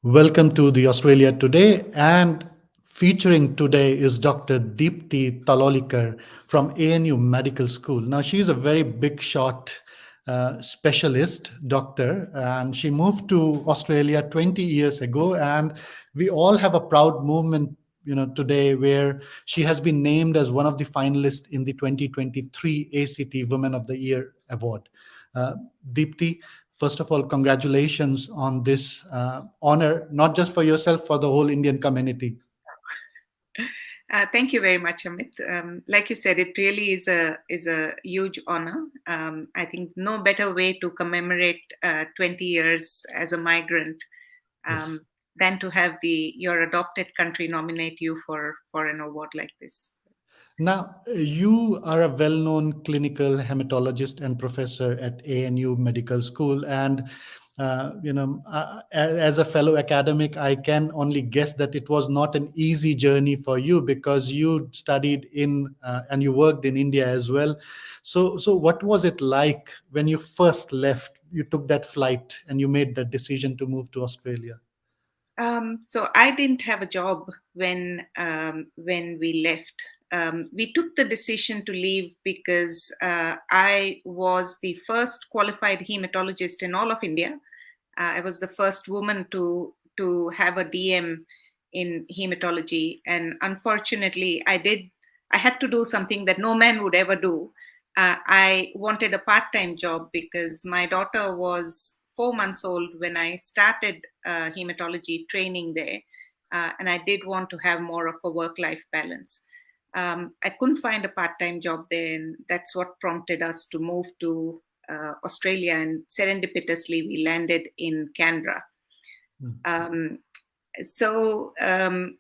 Welcome to the Australia Today, and featuring today is Dr. Dipti Talaulikar from ANU Medical School. Now, she's a very big shot specialist doctor, and she moved to Australia 20 years ago. And we all have a proud movement, today where she has been named as one of the finalists in the 2023 ACT Women of the Year Award. Uh, Deepti, first of all, congratulations on this honor, not just for yourself, for the whole Indian community. Thank you very much, Amit. Like you said, it really is a huge honor. I think no better way to commemorate 20 years as a migrant Yes. um, than to have your adopted country nominate you for an award like this. Now, you are a well known clinical hematologist and professor at ANU Medical School. And, as a fellow academic, I can only guess that it was not an easy journey for you because you studied and you worked in India as well. So what was it like when you first left? You took that flight and you made that decision to move to Australia. So I didn't have a job when we left. We took the decision to leave because I was the first qualified hematologist in all of India. I was the first woman to have a DM in hematology, and unfortunately, I had to do something that no man would ever do. I wanted a part-time job because my daughter was 4 months old when I started hematology training there, and I did want to have more of a work-life balance. I couldn't find a part-time job there, and that's what prompted us to move to Australia, and serendipitously we landed in Canberra. Mm. Um,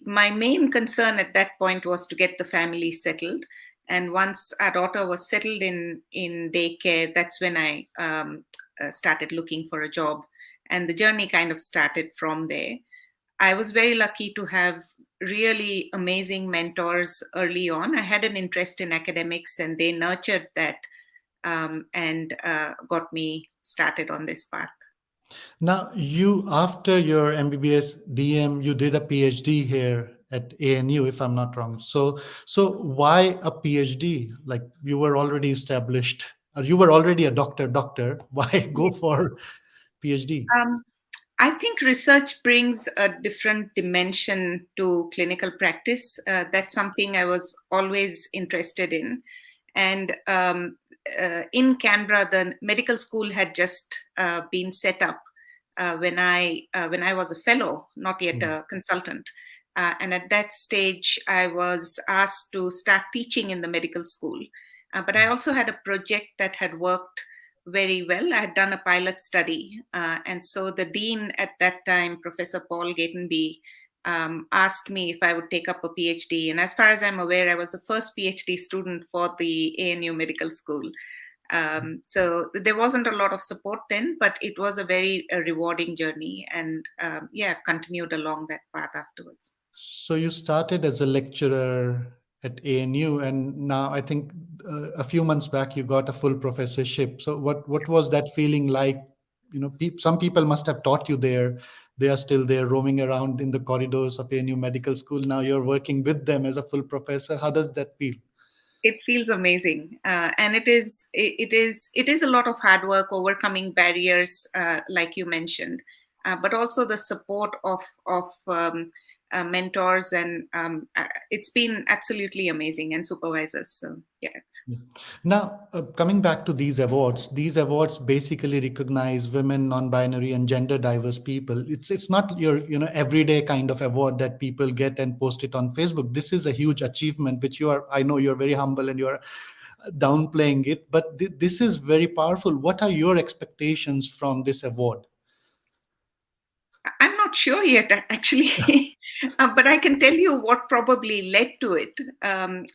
my main concern at that point was to get the family settled. And once our daughter was settled in daycare, that's when I started looking for a job. And the journey kind of started from there. I was very lucky to have really amazing mentors early on. I had an interest in academics, and they nurtured that and got me started on this path. Now, you, after your MBBS DM, you did a PhD here at ANU, if I'm not wrong. So why a PhD? Like you were already established, or you were already a doctor. Why go for PhD? Um, I think research brings a different dimension to clinical practice. That's something I was always interested in. And in Canberra, the medical school had just been set up when I was a fellow, not yet Mm, a consultant. And at that stage, I was asked to start teaching in the medical school. But I also had a project that had worked very well. I had done a pilot study. And so the dean at that time, Professor Paul Gatenby, asked me if I would take up a PhD. And as far as I'm aware, I was the first PhD student for the ANU Medical School. So there wasn't a lot of support then, but it was a very rewarding journey. And yeah, I've continued along that path afterwards. So you started as a lecturer at ANU, and now I think a few months back you got a full professorship. So what was that feeling like? Some people must have taught you there. They are still there, roaming around in the corridors of ANU Medical School. Now you're working with them as a full professor. How does that feel? It feels amazing, and it is a lot of hard work overcoming barriers, like you mentioned, but also the support of mentors, and it's been absolutely amazing, and supervisors. So yeah. Yeah. Now, coming back to these awards basically recognize women, non-binary, and gender diverse people. It's not your everyday kind of award that people get and post it on Facebook. This is a huge achievement, which you are. I know you're very humble and you're downplaying it, but this is very powerful. What are your expectations from this award? I'm not sure yet, actually, but I can tell you what probably led to it.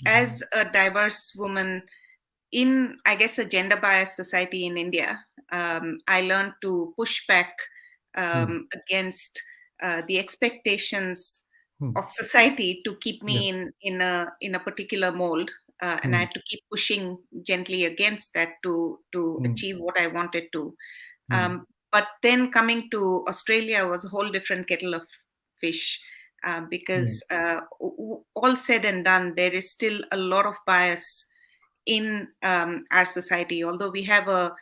As a diverse woman in, I guess, a gender biased society in India, I learned to push back Hmm. against the expectations Hmm. of society to keep Yeah. me in a particular mold, and I Hmm. had to keep pushing gently against that to Hmm. achieve what I wanted to. Hmm. But then coming to Australia was a whole different kettle of fish, Yeah. because all said and done, there is still a lot of bias in our society. Although we have a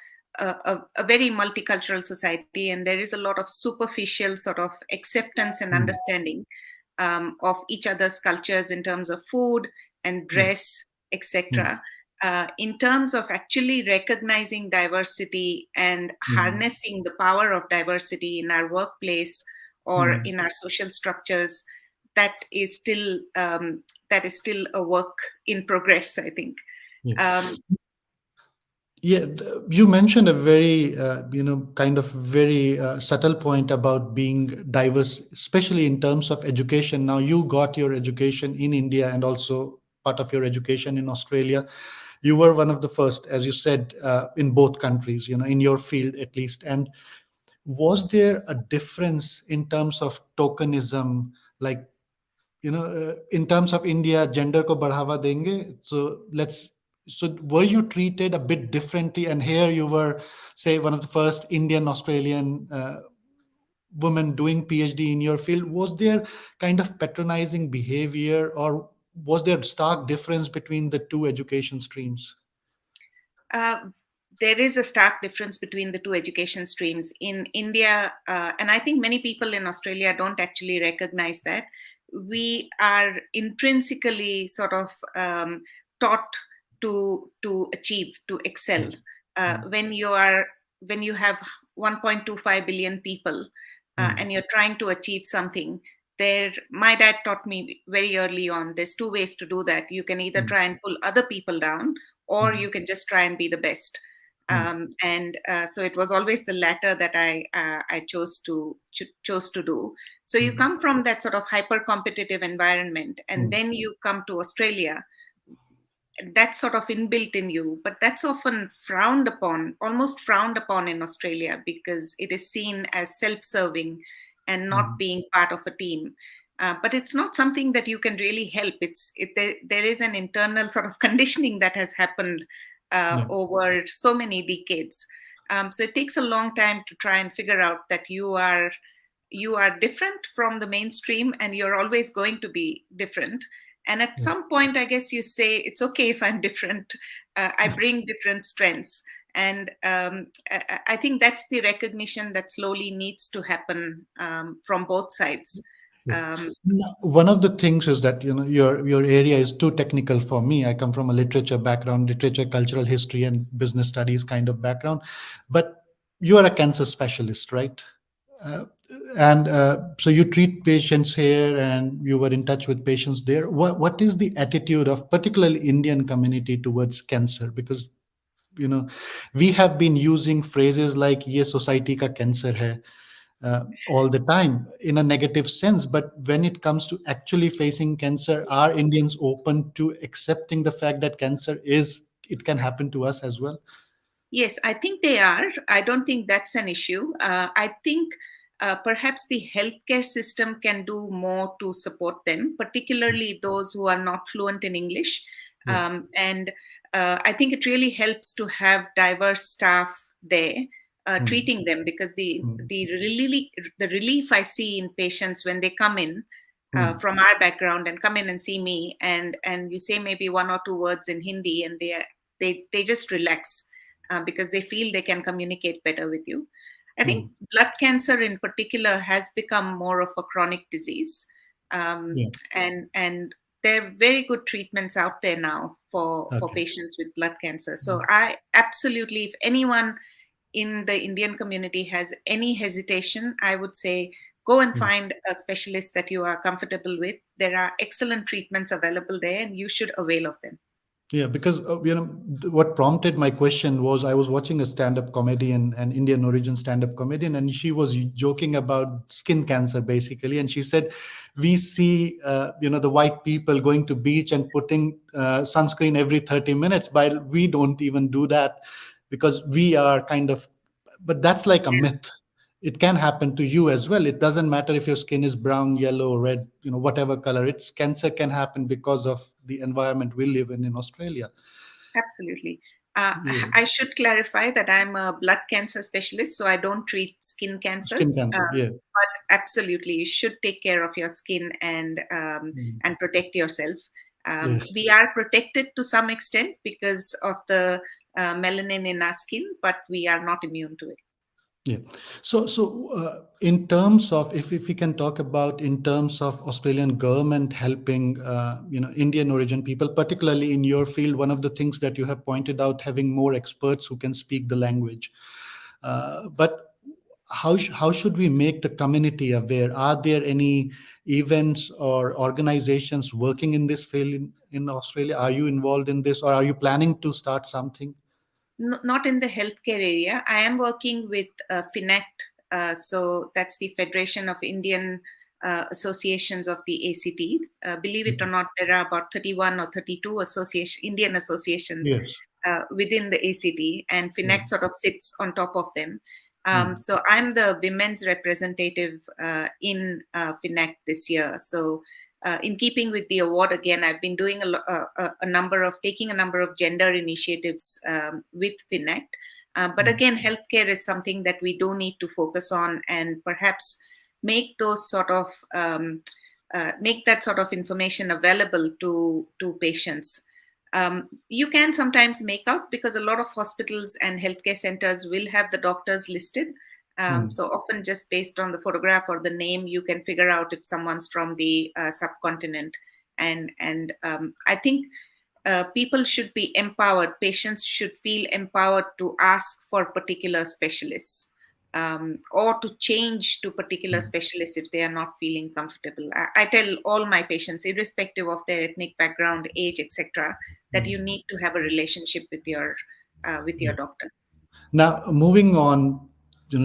very multicultural society, and there is a lot of superficial sort of acceptance and Mm. understanding of each other's cultures in terms of food and Yeah. dress, Mm. etc. In terms of actually recognizing diversity and Mm. harnessing the power of diversity in our workplace or Mm. in our social structures, that is still a work in progress, I think. Yeah. Um, Yeah, you mentioned a very, kind of very subtle point about being diverse, especially in terms of education. Now, you got your education in India and also part of your education in Australia. You were one of the first, as you said, in both countries, in your field at least. And was there a difference in terms of tokenism, like in terms of India, gender ko बढ़ावा देंगे? So were you treated a bit differently? And here you were, say, one of the first Indian Australian women doing PhD in your field. Was there kind of patronizing behavior, or was there stark difference between the two education streams? uh, there is a stark difference between the two education streams in India, and I think many people in Australia don't actually recognize that. We are intrinsically sort of taught to achieve, to excel. Mm. Uh, Mm. when you are when you have 1.25 billion people, Mm. and you're trying to achieve something, there, my dad taught me very early on, there's two ways to do that. You can either Mm. try and pull other people down, or Mm. you can just try and be the best. Mm. And So it was always the latter that I chose to do. So you Mm. come from that sort of hyper competitive environment, and Mm. then you come to Australia. That's sort of inbuilt in you, but that's often frowned upon, almost frowned upon in Australia, because it is seen as self-serving and not Mm. being part of a team. But it's not something that you can really help. There is an internal sort of conditioning that has happened Yeah. over so many decades. So it takes a long time to try and figure out that you are different from the mainstream, and you're always going to be different. And at Yeah. some point, I guess you say, it's okay if I'm different. I bring different strengths. And I think that's the recognition that slowly needs to happen from both sides. Yeah. Um, Now, one of the things is that your area is too technical for me. I come from a literature background, literature, cultural history, and business studies kind of background. But you are a cancer specialist, right? Uh, and so you treat patients here, and you were in touch with patients there. What is the attitude of particularly Indian community towards cancer? Because you know we have been using phrases like "ये society का cancer है," all the time in a negative sense. But when it comes to actually facing cancer, are Indians open to accepting the fact that cancer is, it can happen to us as well? Yes, I think they are. I don't think that's an issue. I think perhaps the healthcare system can do more to support them, particularly those who are not fluent in English. Yeah. And I think it really helps to have diverse staff there Mm. treating them, because Mm. the relief I see in patients when they come in Mm. from our background and come in and see me, and you say maybe one or two words in Hindi, and they just relax, because they feel they can communicate better with you. I think Mm. blood cancer in particular has become more of a chronic disease, Yeah. and there are very good treatments out there now for Okay. patients with blood cancer. So Mm. I absolutely, if anyone in the Indian community has any hesitation, I would say go and Mm. find a specialist that you are comfortable with. There are excellent treatments available there, and you should avail of them. Yeah, because what prompted my question was I was watching a stand-up comedian, an Indian origin stand-up comedian, and she was joking about skin cancer basically, and she said, "We see, the white people going to beach and putting sunscreen every 30 minutes, while we don't even do that because we are kind of." But that's like a myth. It can happen to you as well. It doesn't matter if your skin is brown, yellow, red, whatever color. It's cancer can happen because of the environment we live in Australia. Absolutely. Uh, Yeah. I should clarify that I'm a blood cancer specialist, so I don't treat skin Skin cancers. cancer. Yeah. But absolutely, you should take care of your skin Mm. and protect yourself. Yes. We are protected to some extent because of the melanin in our skin, but we are not immune to it. Yeah. So in terms of, if we can talk about in terms of Australian government helping, Indian origin people, particularly in your field, one of the things that you have pointed out, having more experts who can speak the language. But how should we make the community aware? Are there any events or organizations working in this field in Australia? Are you involved in this, or are you planning to start something? Not in the healthcare area. I am working with FINACT, so that's the Federation of Indian Associations of the ACT. Believe it or Mhm. not, there are about 31 or 32 Indian associations Yes. within the ACT, and Yeah. FINACT sort of sits on top of them. Mm. So I'm the women's representative in FINACT this year. So in keeping with the award, again, I've been doing taking a number of gender initiatives with FINACT. But Mm. again, healthcare is something that we do need to focus on, and perhaps make those sort of make that sort of information available to patients. You can sometimes make out because a lot of hospitals and healthcare centers will have the doctors listed. Mm. So often, just based on the photograph or the name, you can figure out if someone's from the subcontinent. And I think people should be empowered. Patients should feel empowered to ask for particular specialists, or to change to particular Mm. specialists if they are not feeling comfortable. I tell all my patients, irrespective of their ethnic background, age, etc., that you Mm. need to have a relationship with your Yeah. doctor. Now, moving on,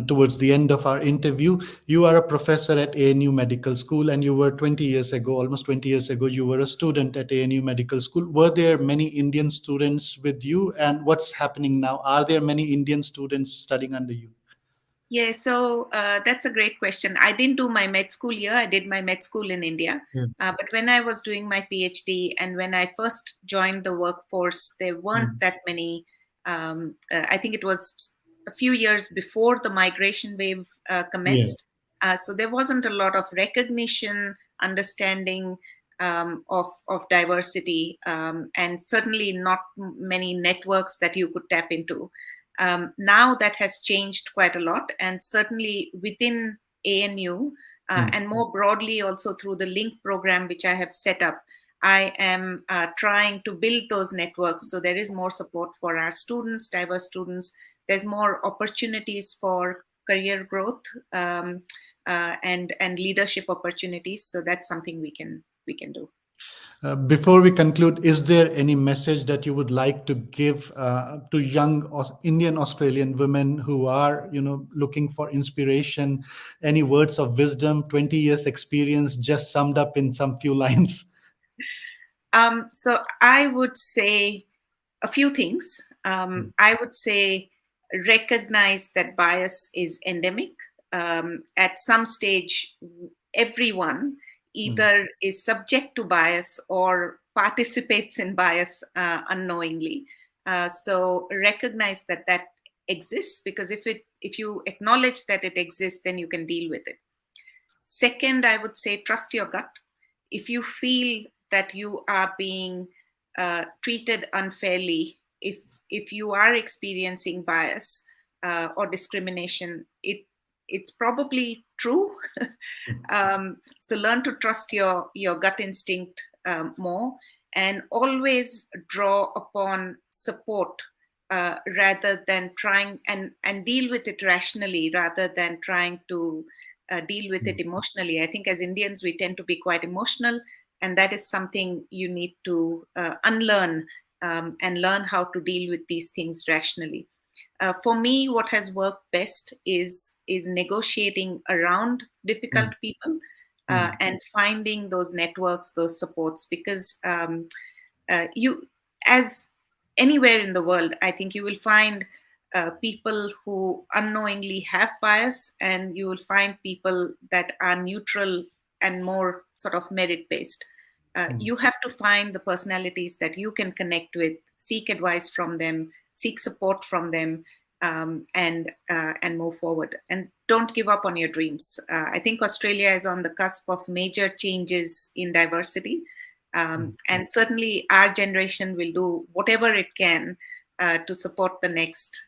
towards the end of our interview, you are a professor at ANU Medical School, and you were 20 years ago, almost 20 years ago, you were a student at ANU Medical School. Were there many Indian students with you, and what's happening now? Are there many Indian students studying under you? Yeah, so that's a great question. I didn't do my med school here. I did my med school in India. Yeah. But when I was doing my PhD and when I first joined the workforce, there weren't Mm. that many. I think it was a few years before the migration wave Yeah. commenced. So there wasn't a lot of recognition, understanding of diversity, and certainly not many networks that you could tap into. Now that has changed quite a lot, and certainly within ANU, Mm. and more broadly also through the link program which I have set up, I am trying to build those networks so there is more support for our students, diverse students. There's more opportunities for career growth, and leadership opportunities. So that's something we can do. Before we conclude, is there any message that you would like to give to young Indian Australian women who are, looking for inspiration? Any words of wisdom? 20 years experience, just summed up in some few lines. So I would say a few things. Mm. I would say recognize that bias is endemic. At some stage, everyone Mm. either is subject to bias or participates in bias unknowingly. So recognize that that exists, because if you acknowledge that it exists, then you can deal with it. Second, I would say trust your gut. If you feel that you are being treated unfairly, if you are experiencing bias or discrimination, it's probably true. So learn to trust your gut instinct more, and always draw upon support rather than trying and deal with it rationally rather than trying to deal with it Mm. emotionally. I think as Indians, we tend to be quite emotional, and that is something you need to unlearn, and learn how to deal with these things rationally. For me, what has worked best is negotiating around difficult Mm. people, Mm. and finding those networks, those supports, because you, as anywhere in the world, I think you will find people who unknowingly have bias, and you will find people that are neutral and more sort of merit based. Mm. You have to find the personalities that you can connect with, seek advice from them, seek support from them, and move forward. And don't give up on your dreams. I think Australia is on the cusp of major changes in diversity, and certainly our generation will do whatever it can to support the next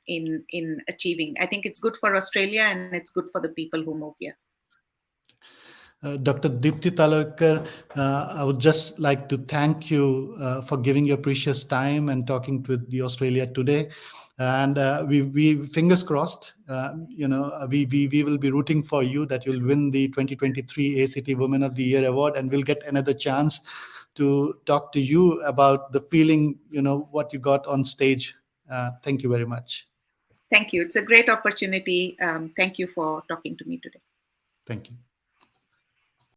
in achieving. I think it's good for Australia and it's good for the people who move here. Dr. Dipti Talaulikar, I would just like to thank you for giving your precious time and talking with the Australia today. And we fingers crossed, we will be rooting for you that you'll win the 2023 ACT Women of the Year award, and we'll get another chance to talk to you about the feeling, what you got on stage. Thank you very much. Thank you. It's a great opportunity. Thank you for talking to me today. Thank you.